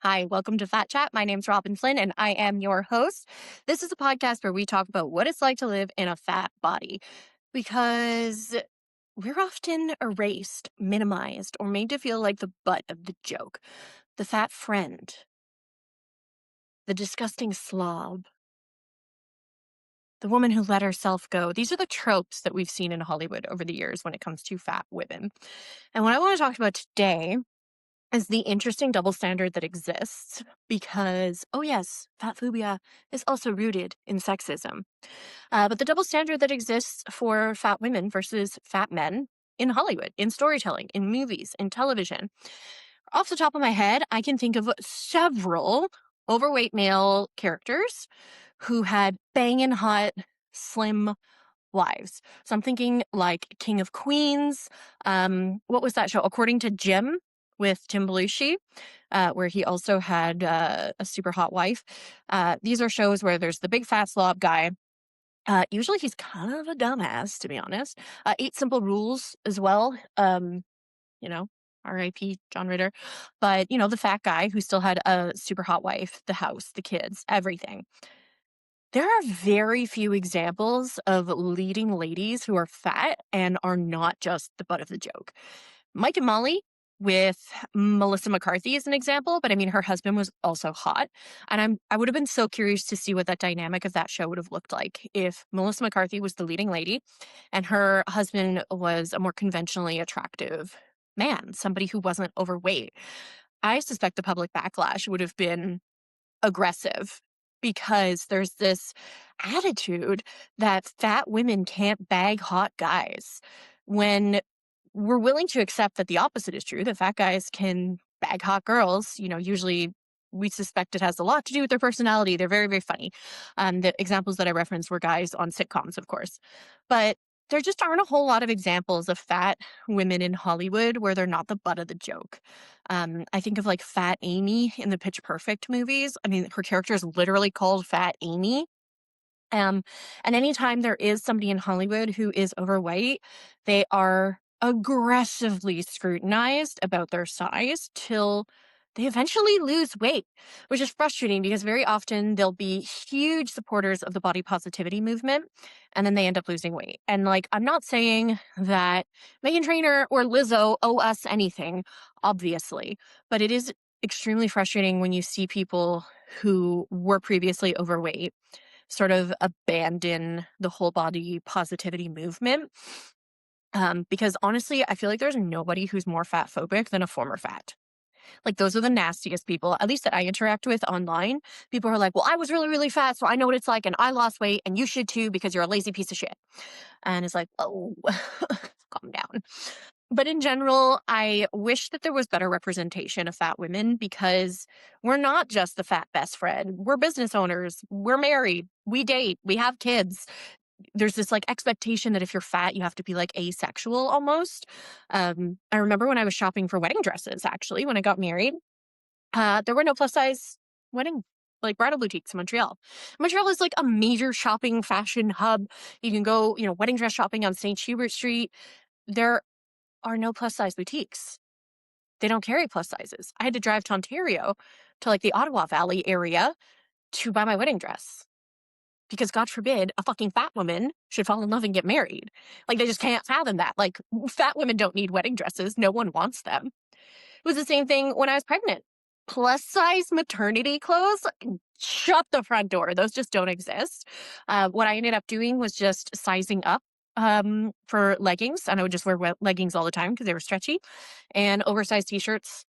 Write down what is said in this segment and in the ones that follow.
Hi, welcome to Fat Chat. My name's Robyn and I am your host. This is a podcast where we talk about what it's like to live in a fat body because we're often erased, minimized, or made to feel like the butt of the joke, the fat friend, the disgusting slob, the woman who let herself go. These are the tropes that we've seen in Hollywood over the years when it comes to fat women. And what I want to talk about today is the interesting double standard that exists because, oh yes, fat phobia is also rooted in sexism. But the double standard that exists for fat women versus fat men in Hollywood, in storytelling, in movies, in television. Off the top of my head, I can think of several overweight male characters who had banging hot, slim wives. So I'm thinking like King of Queens. What was that show? According to Jim with Tim Belushi, where he also had a super hot wife. These are shows where there's the big fat slob guy. Usually he's kind of a dumbass, to be honest. Eight Simple Rules as well. You know, R.I.P. John Ritter. But, the fat guy who still had a super hot wife, the house, the kids, everything. There are very few examples of leading ladies who are fat and are not just the butt of the joke. Mike and Molly with Melissa McCarthy is an example, but I mean her husband was also hot. And I would have been so curious to see what that dynamic of that show would have looked like if Melissa McCarthy was the leading lady and her husband was a more conventionally attractive man, somebody who wasn't overweight. I suspect the public backlash would have been aggressive because there's this attitude that fat women can't bag hot guys when we're willing to accept that the opposite is true, that fat guys can bag hot girls. Usually we suspect it has a lot to do with their personality. They're very, very funny. The examples that I referenced were guys on sitcoms, of course. But there just aren't a whole lot of examples of fat women in Hollywood where they're not the butt of the joke. I think of like Fat Amy in the Pitch Perfect movies. I mean, her character is literally called Fat Amy. Um, and anytime there is somebody in Hollywood who is overweight, they are aggressively scrutinized about their size till they eventually lose weight, which is frustrating because very often they'll be huge supporters of the body positivity movement and then they end up losing weight. And like, I'm not saying that Megan Trainor or Lizzo owe us anything, obviously, but it is extremely frustrating when you see people who were previously overweight sort of abandon the whole body positivity movement. Because honestly, I feel like there's nobody who's more fat phobic than a former fat. Like those are the nastiest people, at least that I interact with online. People are like, well, I was really, really fat, so I know what it's like, and I lost weight, and you should too because you're a lazy piece of shit. And it's like, oh, calm down. But in general, I wish that there was better representation of fat women because we're not just the fat best friend. We're business owners. We're married. We date. We have kids. There's this like expectation that if you're fat, you have to be like asexual almost. I remember when I was shopping for wedding dresses, actually, when I got married, there were no plus size wedding like bridal boutiques in Montreal. Montreal is like a major shopping fashion hub. You can go, wedding dress shopping on St. Hubert Street. There are no plus size boutiques. They don't carry plus sizes. I had to drive to Ontario to like the Ottawa Valley area to buy my wedding dress because God forbid a fucking fat woman should fall in love and get married. Like they just can't fathom that. Like fat women don't need wedding dresses. No one wants them. It was the same thing when I was pregnant. Plus size maternity clothes, shut the front door. Those just don't exist. What I ended up doing was just sizing up for leggings, and I would just wear leggings all the time because they were stretchy, and oversized t-shirts.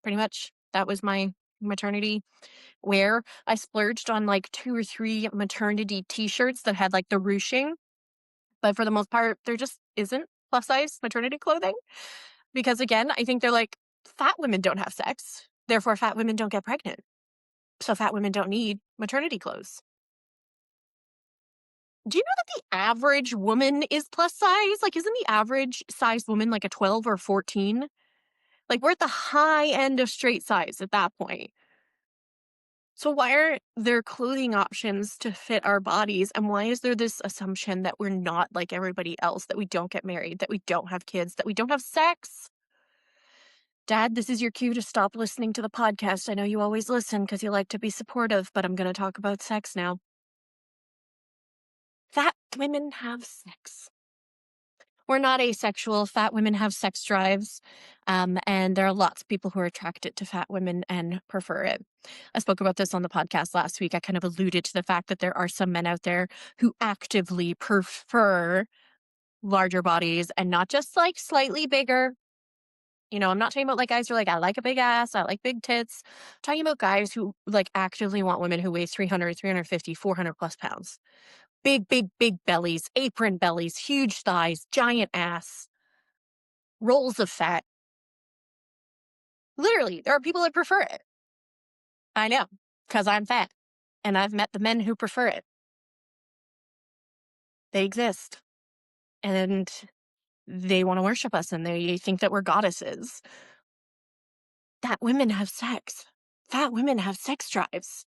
Pretty much, that was my maternity wear. I splurged on like 2 or 3 maternity t-shirts that had like the ruching, but for the most part, there just isn't plus size maternity clothing because again, I think they're like fat women don't have sex, therefore fat women don't get pregnant. So fat women don't need maternity clothes. Do you know that the average woman is plus size? Like, isn't the average size woman like a 12 or 14? Like, we're at the high end of straight size at that point. So, why aren't there clothing options to fit our bodies? And why is there this assumption that we're not like everybody else, that we don't get married, that we don't have kids, that we don't have sex? Dad, this is your cue to stop listening to the podcast. I know you always listen because you like to be supportive, but I'm going to talk about sex now. Fat women have sex. We're not asexual. Fat women have sex drives. And there are lots of people who are attracted to fat women and prefer it. I spoke about this on the podcast last week. I kind of alluded to the fact that there are some men out there who actively prefer larger bodies and not just like slightly bigger. I'm not talking about like guys who are like, I like a big ass, I like big tits. I'm talking about guys who like actively want women who weigh 300, 350, 400 plus pounds. Big, big, big bellies, apron bellies, huge thighs, giant ass, rolls of fat. Literally, there are people that prefer it. I know, because I'm fat. And I've met the men who prefer it. They exist. And they want to worship us and they think that we're goddesses. Fat women have sex. Fat women have sex drives.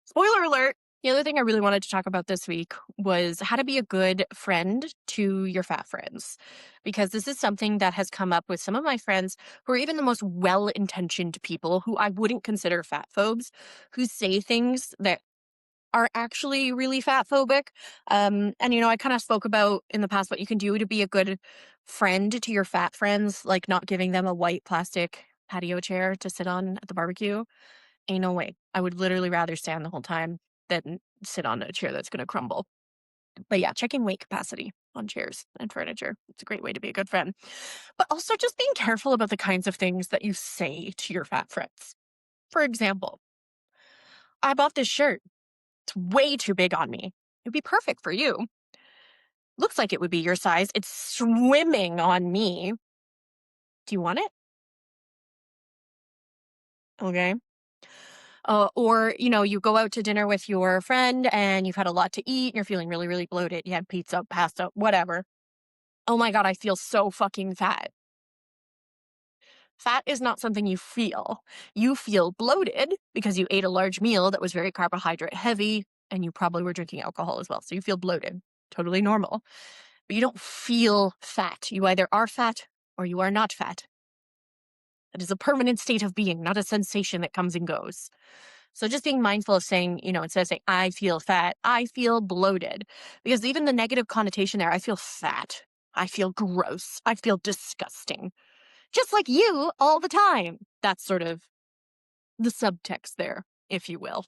Spoiler alert. The other thing I really wanted to talk about this week was how to be a good friend to your fat friends. Because this is something that has come up with some of my friends who are even the most well-intentioned people who I wouldn't consider fat phobes, who say things that are actually really fat phobic. I kind of spoke about in the past what you can do to be a good friend to your fat friends, like not giving them a white plastic patio chair to sit on at the barbecue. Ain't no way. I would literally rather stand the whole time than sit on a chair that's going to crumble. But yeah, checking weight capacity on chairs and furniture. It's a great way to be a good friend. But also just being careful about the kinds of things that you say to your fat friends. For example, I bought this shirt. It's way too big on me. It'd be perfect for you. Looks like it would be your size. It's swimming on me. Do you want it? Okay. Or you go out to dinner with your friend and you've had a lot to eat. And you're feeling really, really bloated. You had pizza, pasta, whatever. Oh my God, I feel so fucking fat. Fat is not something you feel. You feel bloated because you ate a large meal that was very carbohydrate heavy and you probably were drinking alcohol as well. So you feel bloated. Totally normal. But you don't feel fat. You either are fat or you are not fat. That is a permanent state of being, not a sensation that comes and goes. So just being mindful of saying, instead of saying, I feel fat, I feel bloated. Because even the negative connotation there, I feel fat. I feel gross. I feel disgusting. Just like you all the time. That's sort of the subtext there, if you will.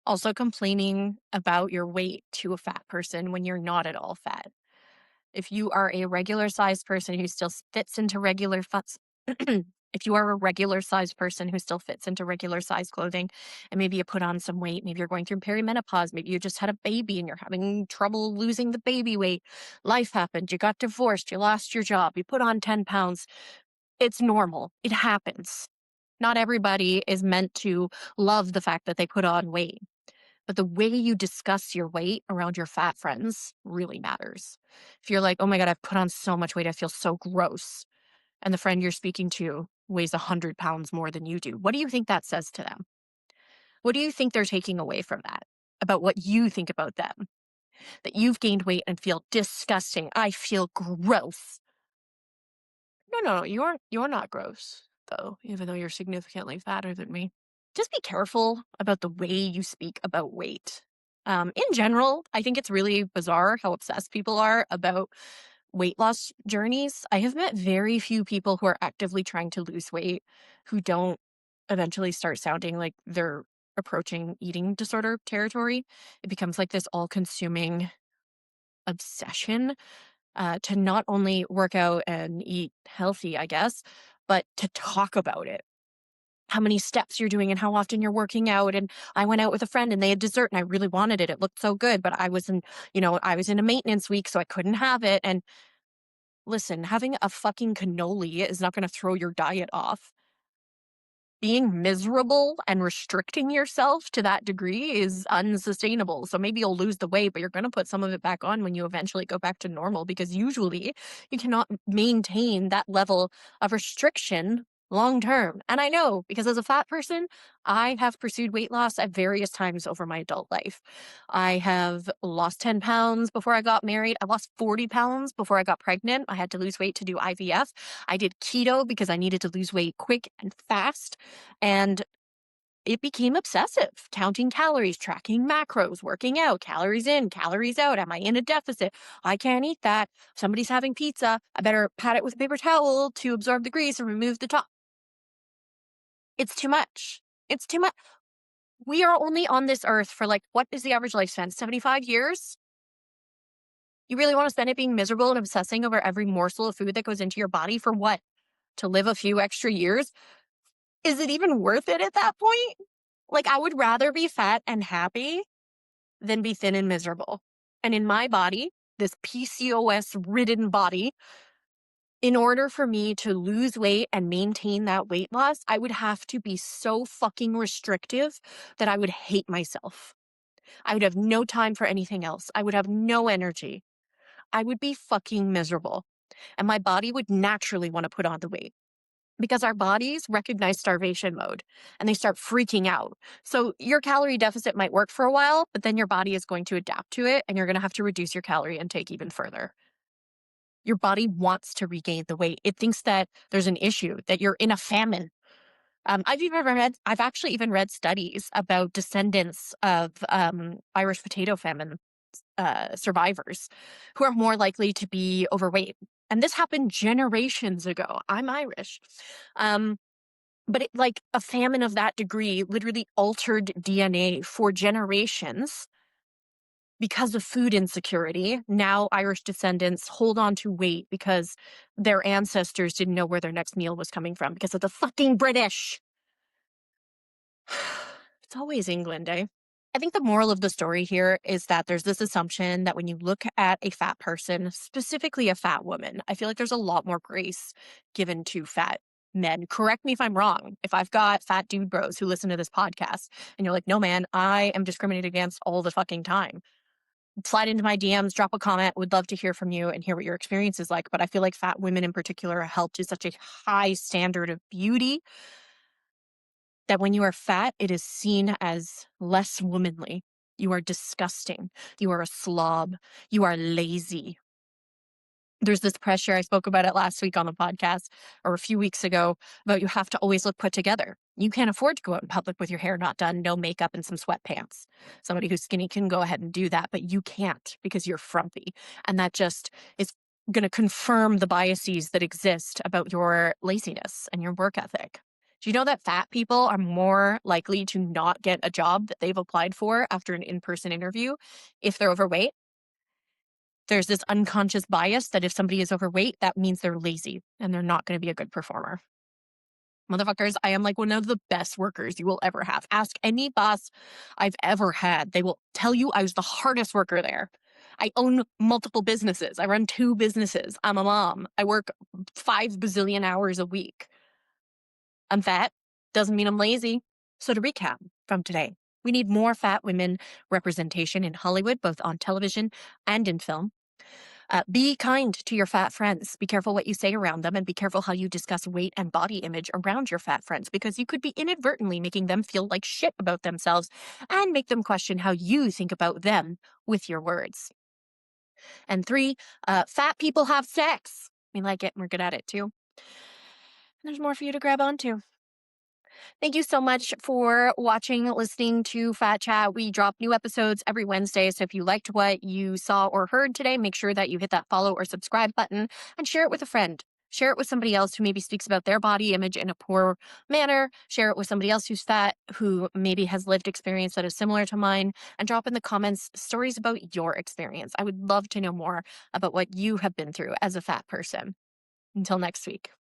Also complaining about your weight to a fat person when you're not at all fat. If you are a regular sized person who still fits into regular if you are a regular sized person who still fits into regular size clothing and maybe you put on some weight, maybe you're going through perimenopause, maybe you just had a baby and you're having trouble losing the baby weight. Life happened, you got divorced, you lost your job, you put on 10 pounds. It's normal. It happens. Not everybody is meant to love the fact that they put on weight. But the way you discuss your weight around your fat friends really matters. If you're like, oh my God, I've put on so much weight, I feel so gross. And the friend you're speaking to weighs 100 pounds more than you do, what do you think that says to them? What do you think they're taking away from that about what you think about them? That you've gained weight and feel disgusting. I feel gross. No, you're not gross, though, even though you're significantly fatter than me. Just be careful about the way you speak about weight. In general, I think it's really bizarre how obsessed people are about weight loss journeys. I have met very few people who are actively trying to lose weight who don't eventually start sounding like they're approaching eating disorder territory. It becomes like this all consuming obsession to not only work out and eat healthy, I guess, but to talk about it. How many steps you're doing and how often you're working out. And I went out with a friend and they had dessert and I really wanted it. It looked so good, but I was in a maintenance week, so I couldn't have it. And listen, having a fucking cannoli is not going to throw your diet off. Being miserable and restricting yourself to that degree is unsustainable. So maybe you'll lose the weight, but you're going to put some of it back on when you eventually go back to normal because usually you cannot maintain that level of restriction long term. And I know because as a fat person, I have pursued weight loss at various times over my adult life. I have lost 10 pounds before I got married. I lost 40 pounds before I got pregnant. I had to lose weight to do IVF. I did keto because I needed to lose weight quick and fast. And it became obsessive, counting calories, tracking macros, working out, calories in, calories out. Am I in a deficit? I can't eat that. Somebody's having pizza. I better pat it with a paper towel to absorb the grease and remove the top. It's too much. It's too much. We are only on this earth for like, what is the average lifespan? 75 years? You really want to spend it being miserable and obsessing over every morsel of food that goes into your body for what? To live a few extra years? Is it even worth it at that point? Like, I would rather be fat and happy than be thin and miserable. And in my body, this PCOS ridden body, in order for me to lose weight and maintain that weight loss, I would have to be so fucking restrictive that I would hate myself. I would have no time for anything else. I would have no energy. I would be fucking miserable. And my body would naturally want to put on the weight because our bodies recognize starvation mode and they start freaking out. So your calorie deficit might work for a while, but then your body is going to adapt to it and you're going to have to reduce your calorie intake even further. Your body wants to regain the weight. It thinks that there's an issue, that you're in a famine. I've actually even read studies about descendants of Irish potato famine survivors who are more likely to be overweight. And this happened generations ago. I'm Irish. But like a famine of that degree literally altered DNA for generations because of food insecurity. Now Irish descendants hold on to weight because their ancestors didn't know where their next meal was coming from because of the fucking British. It's always England, eh? I think the moral of the story here is that there's this assumption that when you look at a fat person, specifically a fat woman, I feel like there's a lot more grace given to fat men. Correct me if I'm wrong. If I've got fat dude bros who listen to this podcast and you're like, no, man, I am discriminated against all the fucking time. Slide into my DMs, drop a comment. Would love to hear from you and hear what your experience is like. But I feel like fat women in particular are held to such a high standard of beauty that when you are fat, it is seen as less womanly. You are disgusting. You are a slob. You are lazy. There's this pressure. I spoke about it last week on the podcast or a few weeks ago about you have to always look put together. You can't afford to go out in public with your hair not done, no makeup, and some sweatpants. Somebody who's skinny can go ahead and do that, but you can't because you're frumpy. And that just is going to confirm the biases that exist about your laziness and your work ethic. Do you know that fat people are more likely to not get a job that they've applied for after an in-person interview if they're overweight? There's this unconscious bias that if somebody is overweight, that means they're lazy and they're not going to be a good performer. Motherfuckers, I am like one of the best workers you will ever have. Ask any boss I've ever had. They will tell you I was the hardest worker there. I own multiple businesses. I run 2 businesses. I'm a mom. I work 5 bazillion hours a week. I'm fat. Doesn't mean I'm lazy. So to recap from today, we need more fat women representation in Hollywood, both on television and in film. Be kind to your fat friends. Be careful what you say around them and be careful how you discuss weight and body image around your fat friends because you could be inadvertently making them feel like shit about themselves and make them question how you think about them with your words. And 3, fat people have sex. We like it and we're good at it too. And there's more for you to grab onto. Thank you so much for watching, listening to Fat Chat. We drop new episodes every Wednesday. So if you liked what you saw or heard today, make sure that you hit that follow or subscribe button and share it with a friend. Share it with somebody else who maybe speaks about their body image in a poor manner. Share it with somebody else who's fat, who maybe has lived experience that is similar to mine. And drop in the comments stories about your experience. I would love to know more about what you have been through as a fat person. Until next week.